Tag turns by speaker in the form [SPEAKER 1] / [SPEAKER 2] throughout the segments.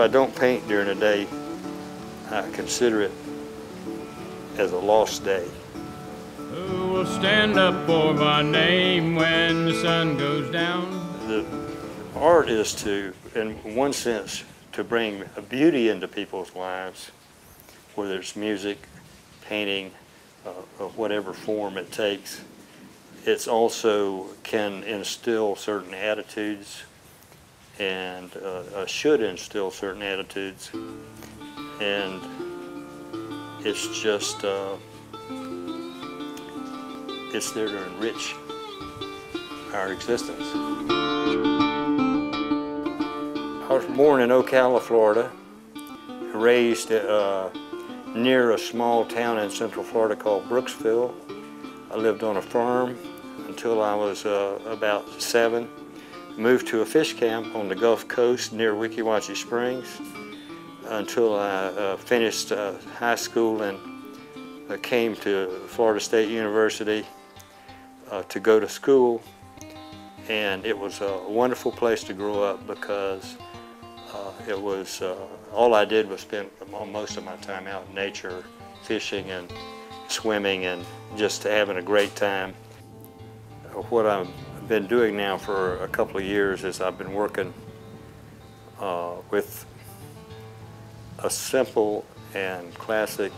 [SPEAKER 1] I don't paint during the day, I consider it as a lost day.
[SPEAKER 2] Who will stand up for my name when the sun goes down?
[SPEAKER 1] The art is to, in one sense, to bring a beauty into people's lives, whether it's music, painting, of whatever form it takes. It's also can instill certain attitudes and should instill certain attitudes. And it's just, it's there to enrich our existence. I was born in Ocala, Florida, raised near a small town in Central Florida called Brooksville. I lived on a farm until I was about 7. Moved to a fish camp on the Gulf Coast near Weeki Wachee Springs until I finished high school and came to Florida State University to go to school. And it was a wonderful place to grow up because it was, all I did was spend most of my time out in nature, fishing and swimming and just having a great time. What I've been doing now for a couple of years is I've been working with a simple and classic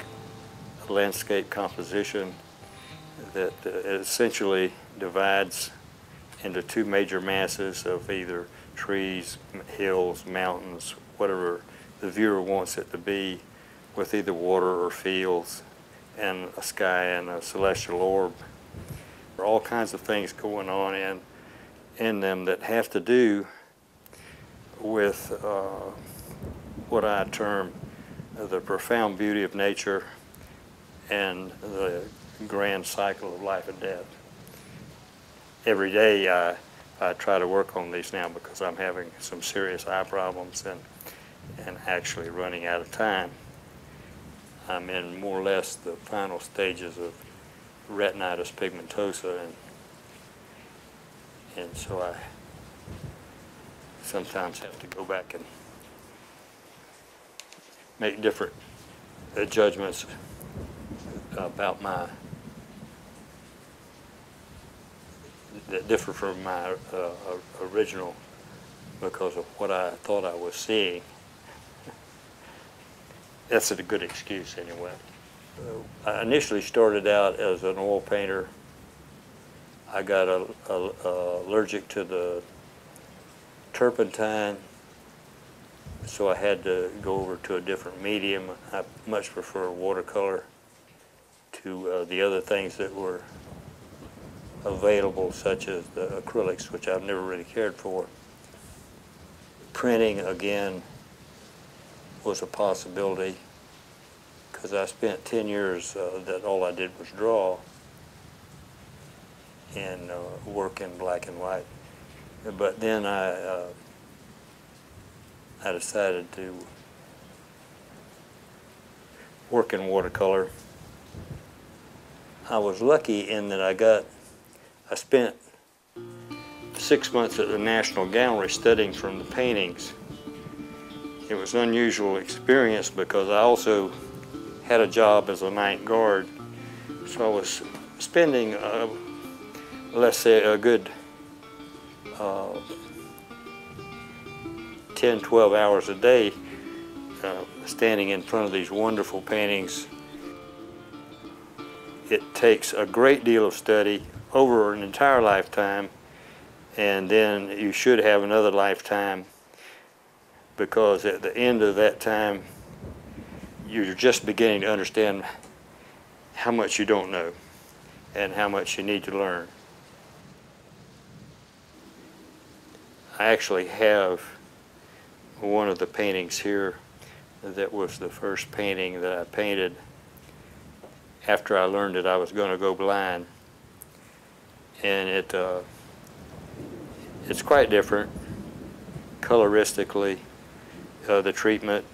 [SPEAKER 1] landscape composition that essentially divides into two major masses of either trees, hills, mountains, whatever the viewer wants it to be, with either water or fields and a sky and a celestial orb. There are all kinds of things going on in them that have to do with what I term the profound beauty of nature and the grand cycle of life and death. Every day I try to work on these now because I'm having some serious eye problems and actually running out of time. I'm in more or less the final stages of retinitis pigmentosa, and so I sometimes have to go back and make different judgments about that differ from my original because of what I thought I was seeing. That's a good excuse anyway. I initially started out as an oil painter. I got allergic to the turpentine, so I had to go over to a different medium. I much prefer watercolor to the other things that were available, such as the acrylics, which I've never really cared for. Printing, again, was a possibility because I spent 10 years that all I did was draw and work in black and white. But then I decided to work in watercolor. I was lucky in that I spent 6 months at the National Gallery studying from the paintings. It was an unusual experience because I also had a job as a night guard. So I was spending, let's say, a good 10, 12 hours a day standing in front of these wonderful paintings. It takes a great deal of study over an entire lifetime, and then you should have another lifetime, because at the end of that time you're just beginning to understand how much you don't know and how much you need to learn. I actually have one of the paintings here that was the first painting that I painted after I learned that I was going to go blind. And it's quite different coloristically, the treatment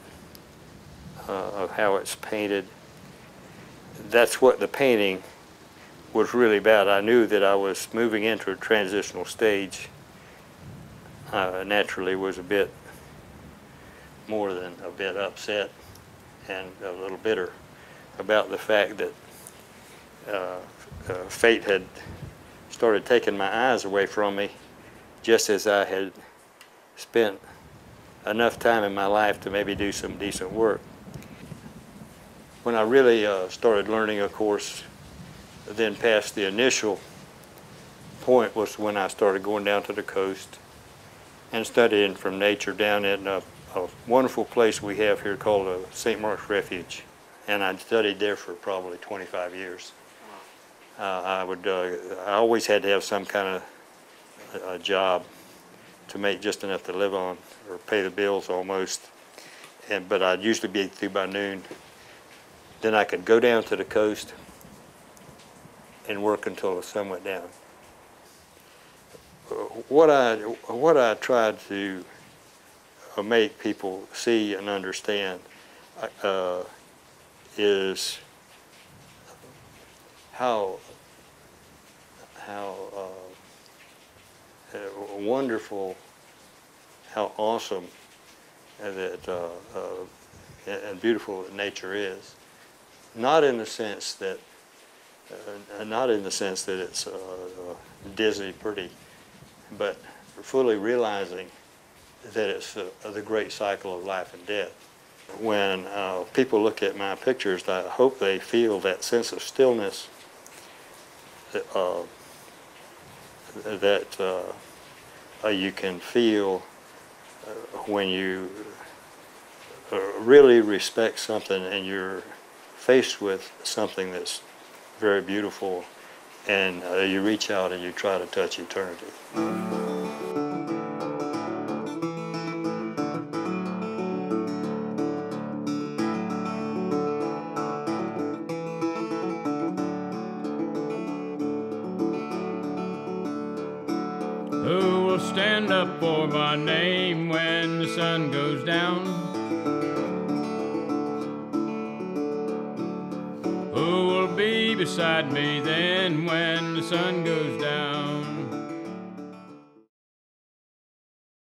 [SPEAKER 1] of how it's painted. That's what the painting was really about. I knew that I was moving into a transitional stage. Naturally was a bit more than a bit upset and a little bitter about the fact that fate had started taking my eyes away from me just as I had spent enough time in my life to maybe do some decent work. When I really started learning, of course, then past the initial point was when I started going down to the coast and studying from nature down in a wonderful place we have here called St. Mark's Refuge. And I studied there for probably 25 years. I always had to have some kind of a job to make just enough to live on or pay the bills almost. But I'd usually be through by noon. Then I could go down to the coast and work until the sun went down. What I tried to make people see and understand is how wonderful, how awesome that and beautiful that nature is. Not in the sense that it's Disney pretty, but fully realizing that it's the great cycle of life and death. When people look at my pictures, I hope they feel that sense of stillness that you can feel when you really respect something and you're faced with something that's very beautiful, and you reach out and you try to touch eternity.
[SPEAKER 2] Who will stand up for my name when the sun goes down? Who will be beside me then when the sun goes down?